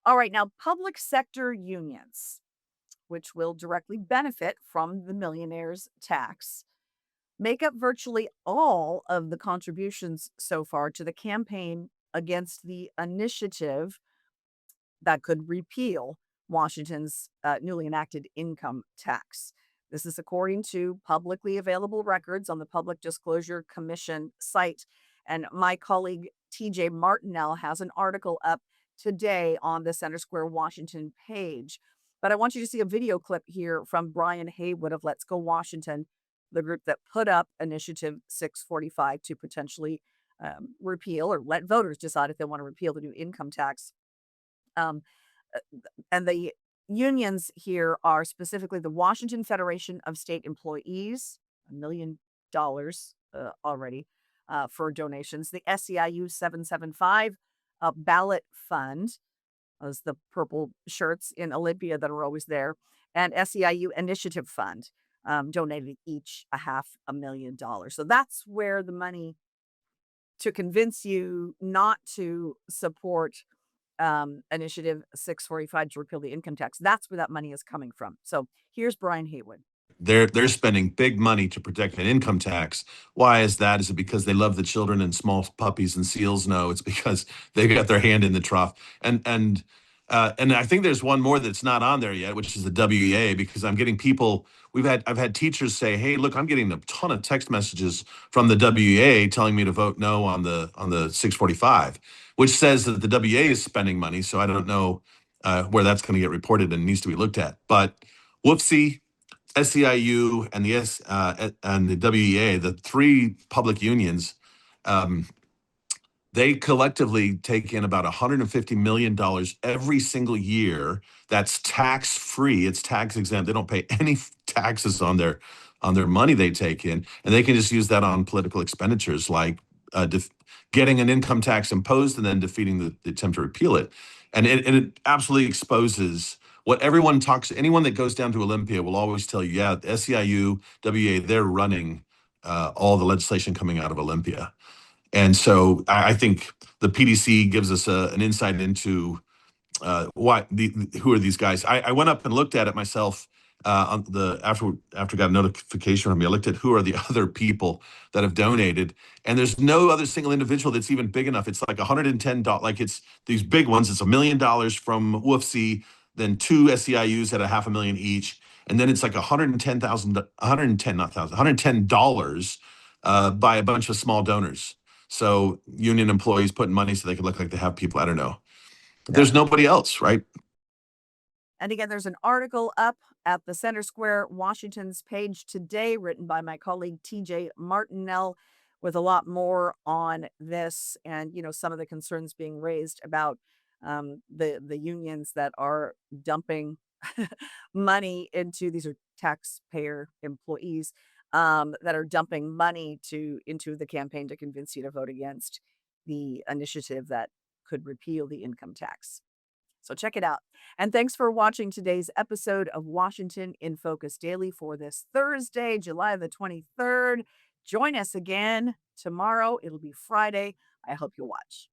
All right, now public sector unions, which will directly benefit from the millionaire's tax, make up virtually all of the contributions so far to the campaign against the initiative that could repeal Washington's newly enacted income tax. This is according to publicly available records on the Public Disclosure Commission site. And my colleague TJ Martinell has an article up today on the Center Square Washington page. But I want you to see a video clip here from Brian Haywood of Let's Go Washington, the group that put up Initiative 645 to potentially repeal or let voters decide if they want to repeal the new income tax. Um, uh, and the unions here are specifically the Washington Federation of State Employees, $1 million already for donations. The SEIU 775 ballot fund, as the purple shirts in Olympia that are always there, and SEIU Initiative Fund donated each $500,000. So that's where the money to convince you not to support Initiative 645 to repeal the income tax. That's where that money is coming from. So here's Brian Haywood. They're spending big money to protect an income tax. Why is that? Is it because they love the children and small puppies and seals? No, it's because they got their hand in the trough. And I think there's one more that's not on there yet, which is the WEA, because I'm getting people. I've had teachers say, "Hey, look, I'm getting a ton of text messages from the WEA telling me to vote no on the 645," which says that the WEA is spending money. So I don't know where that's going to get reported and needs to be looked at. But whoopsie. SEIU and the WEA, the three public unions, um, they collectively take in about $150 million every single year. That's tax free. It's tax exempt. They don't pay any taxes on their money they take in, and they can just use that on political expenditures like getting an income tax imposed and then defeating the attempt to repeal it. And it absolutely exposes what everyone talks. Anyone that goes down to Olympia will always tell you, yeah, the SEIU, WA, they're running all the legislation coming out of Olympia. And so I think the PDC gives us an insight into who are these guys. I went up and looked at it myself on the after I got a notification from me. I looked at who are the other people that have donated, and there's no other single individual that's even big enough. It's like $110, like it's these big ones. It's $1 million from WFC, then two SEIUs at a half a million each, and then it's like 110,000, 110 not thousand, $110 by a bunch of small donors. So union employees putting money so they could look like they have people. I don't know. Yeah. There's nobody else, right? And again, there's an article up at the Center Square Washington's page today, written by my colleague TJ Martinell, with a lot more on this and some of the concerns being raised about the unions that are dumping money into these are taxpayer employees that are dumping money into the campaign to convince you to vote against the initiative that could repeal the income tax. So check it out. And thanks for watching today's episode of Washington in Focus Daily for this Thursday, July the 23rd. Join us again tomorrow. It'll be Friday. I hope you'll watch.